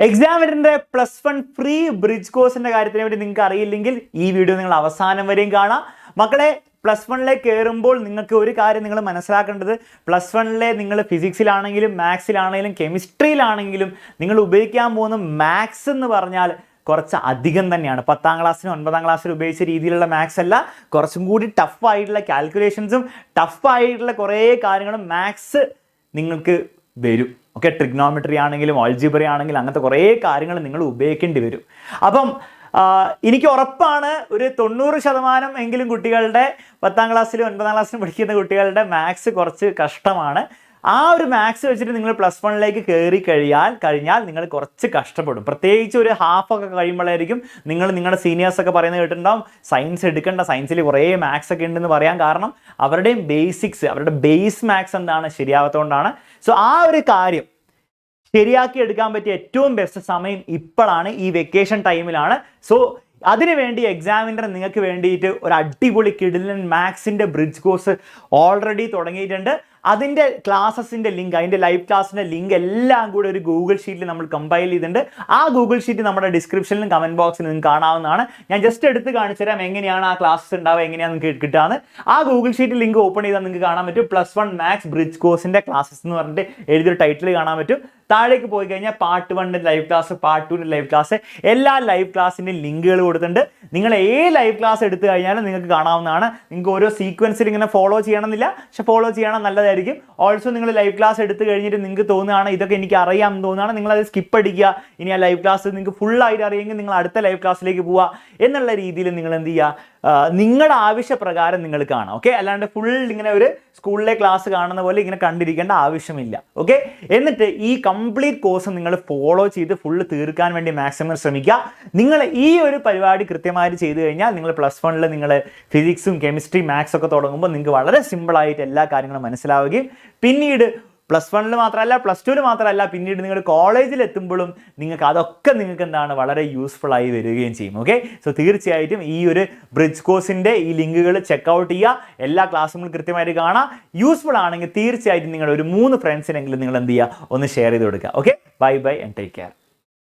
എക്സാമിനറിന്റെ +1 free bridge കോഴ്സിന്റെ കാര്യത്തിനെ പറ്റി നിങ്ങൾക്ക് അറിയില്ലെങ്കിൽ ഈ വീഡിയോ നിങ്ങൾ അവസാനം വരെയും കാണാം. മക്കളെ, +1 കയറുമ്പോൾ നിങ്ങൾക്ക് ഒരു കാര്യം നിങ്ങൾ മനസ്സിലാക്കേണ്ടത്, +1 നിങ്ങൾ ഫിസിക്സിലാണെങ്കിലും മാത്സിലാണെങ്കിലും കെമിസ്ട്രിയിലാണെങ്കിലും നിങ്ങൾ ഉപയോഗിക്കാൻ പോകുന്ന മാത്സ് എന്ന് പറഞ്ഞാൽ കുറച്ച് അധികം തന്നെയാണ്. 10ാം ക്ലാസ്സിനും 9ാം ക്ലാസ്സിലും ഉപയോഗിച്ച രീതിയിലുള്ള മാത്സ് അല്ല, കുറച്ചും കൂടി ടഫായിട്ടുള്ള കാൽക്കുലേഷൻസും ടഫായിട്ടുള്ള കുറേ കാര്യങ്ങളും മാത്സ് നിങ്ങൾക്ക് വരും. ഓക്കെ, ട്രിഗ്നോമെട്രി ആണെങ്കിലും ഓൾജിബ്ര ആണെങ്കിലും അങ്ങനത്തെ കുറേ കാര്യങ്ങൾ നിങ്ങൾ ഉപയോഗിക്കേണ്ടി വരും. അപ്പം എനിക്ക് ഉറപ്പാണ് ഒരു 90% എങ്കിലും കുട്ടികളുടെ 10ാം ക്ലാസ്സിലും 9ാം ക്ലാസ്സിലും പഠിക്കുന്ന കുട്ടികളുടെ മാത്സ് കുറച്ച് കഷ്ടമാണ്. ആ ഒരു മാത്സ് വെച്ചിട്ട് നിങ്ങൾ +1 കയറി കഴിഞ്ഞാൽ നിങ്ങൾ കുറച്ച് കഷ്ടപ്പെടും. പ്രത്യേകിച്ച് ഒരു ഹാഫ് ഒക്കെ കഴിയുമ്പോഴായിരിക്കും നിങ്ങൾ നിങ്ങളുടെ സീനിയേഴ്സൊക്കെ പറയുന്നത് കേട്ടിട്ടുണ്ടാവും, സയൻസ് എടുക്കേണ്ട, സയൻസിൽ കുറേ മാത്സ് ഒക്കെ ഉണ്ടെന്ന് പറയാൻ കാരണം അവരുടെയും ബേസിക്സ്, അവരുടെ ബേസ് മാത്സ് എന്താണ് ശരിയാവാത്തതുകൊണ്ടാണ്. സോ ആ ഒരു കാര്യം ശരിയാക്കി എടുക്കാൻ പറ്റിയ ഏറ്റവും ബെസ്റ്റ് സമയം ഇപ്പോഴാണ്, ഈ വെക്കേഷൻ ടൈമിലാണ്. സോ അതിനുവേണ്ടി എക്സാമിനർ നിങ്ങൾക്ക് വേണ്ടിയിട്ട് ഒരു അടിപൊളി കിടിലൻ മാത്സിൻ്റെ ബ്രിഡ്ജ് കോഴ്സ് ഓൾറെഡി തുടങ്ങിയിട്ടുണ്ട്. അതിൻ്റെ ക്ലാസ്സസിൻ്റെ ലിങ്ക്, അതിൻ്റെ ലൈവ് ക്ലാസ്സിൻ്റെ ലിങ്ക് എല്ലാം കൂടി ഒരു ഗൂഗിൾ ഷീറ്റിൽ നമ്മൾ കമ്പൈൽ ചെയ്തിട്ടുണ്ട്. ആ ഗൂഗിൾ ഷീറ്റ് നമ്മുടെ ഡിസ്ക്രിപ്ഷനിലും കമൻറ്റ് ബോക്സിലും നിങ്ങൾക്ക് കാണാവുന്നതാണ്. ഞാൻ ജസ്റ്റ് എടുത്ത് കാണിച്ചു തരാം എങ്ങനെയാണ് ആ ക്ലാസ്സസ് ഉണ്ടാവുക, എങ്ങനെയാണ് നിങ്ങൾക്ക് കിട്ടാന്ന്. ആ ഗൂഗിൾ ഷീറ്റ് ലിങ്ക് ഓപ്പൺ ചെയ്താൽ നിങ്ങൾക്ക് കാണാൻ പറ്റും +1 മാത്സ് ബ്രിഡ്ജ് കോഴ്സിൻ്റെ ക്ലാസ്സസ് എന്ന് പറഞ്ഞിട്ട് എഴുതിയൊരു ടൈറ്റിൽ കാണാൻ പറ്റും. താഴേക്ക് പോയി കഴിഞ്ഞാൽ part 1 live class, part 2 live class, എല്ലാ ലൈവ് ക്ലാസ്സിൻ്റെ ലിങ്കുകൾ കൊടുത്തിട്ടുണ്ട്. നിങ്ങൾ ഏത് ലൈവ് ക്ലാസ് എടുത്തു കഴിഞ്ഞാലും നിങ്ങൾക്ക് കാണാവുന്നതാണ്. നിങ്ങൾക്ക് ഓരോ സീക്വൻസിൽ ഇങ്ങനെ ഫോളോ ചെയ്യണമെന്നില്ല, പക്ഷെ ഫോളോ ചെയ്യണം നല്ലതായിരിക്കും. ഓൾസോ നിങ്ങൾ ലൈവ് ക്ലാസ് എടുത്തു കഴിഞ്ഞിട്ട് നിങ്ങൾക്ക് തോന്നുകയാണ് ഇതൊക്കെ എനിക്ക് അറിയാം എന്ന് തോന്നുകയാണ്, നിങ്ങളത് സ്കിപ്പ് അടിക്കുക. ഇനി ആ ലൈവ് ക്ലാസ് നിങ്ങൾക്ക് ഫുള്ളായിട്ട് അറിയെങ്കിൽ നിങ്ങൾ അടുത്ത ലൈവ് ക്ലാസ്സിലേക്ക് പോവുക എന്നുള്ള രീതിയിൽ നിങ്ങൾ എന്ത് ചെയ്യുക, നിങ്ങളുടെ ആവശ്യപ്രകാരം നിങ്ങൾ കാണാം. ഓക്കെ, അല്ലാണ്ട് ഫുൾ ഇങ്ങനെ ഒരു സ്കൂളിലെ ക്ലാസ് കാണുന്ന പോലെ ഇങ്ങനെ കണ്ടിരിക്കേണ്ട ആവശ്യമില്ല. ഓക്കെ, എന്നിട്ട് ഈ കംപ്ലീറ്റ് കോഴ്സ് നിങ്ങൾ ഫോളോ ചെയ്ത് ഫുള്ള് തീർക്കാൻ വേണ്ടി മാക്സിമം ശ്രമിക്കുക. നിങ്ങൾ ഈ ഒരു പരിപാടി കൃത്യമായിട്ട് ചെയ്തു കഴിഞ്ഞാൽ നിങ്ങൾ +1 നിങ്ങൾ ഫിസിക്സും കെമിസ്ട്രി മാത്സ് ഒക്കെ തുടങ്ങുമ്പോൾ നിങ്ങൾക്ക് വളരെ സിമ്പിളായിട്ട് എല്ലാ കാര്യങ്ങളും മനസ്സിലാവുകയും പിന്നീട് +1 മാത്രമല്ല +2 മാത്രമല്ല പിന്നീട് നിങ്ങൾ കോളേജിൽ എത്തുമ്പോഴും നിങ്ങൾക്ക് അതൊക്കെ നിങ്ങൾക്ക് എന്താണ് വളരെ യൂസ്ഫുൾ ആയി വരികയും ചെയ്യും. ഓക്കെ, സോ തീർച്ചയായിട്ടും ഈ ഒരു ബ്രിഡ്ജ് കോഴ്സിൻ്റെ ഈ ലിങ്കുകൾ ചെക്കൗട്ട് ചെയ്യുക, എല്ലാ ക്ലാസ്സുകളും കൃത്യമായിട്ട് കാണുക. യൂസ്ഫുൾ ആണെങ്കിൽ തീർച്ചയായിട്ടും നിങ്ങൾ ഒരു 3 ഫ്രണ്ട്സിനെങ്കിലും നിങ്ങൾ എന്ത് ചെയ്യുക, ഒന്ന് ഷെയർ ചെയ്ത് കൊടുക്കുക. Okay, bye bye and take care.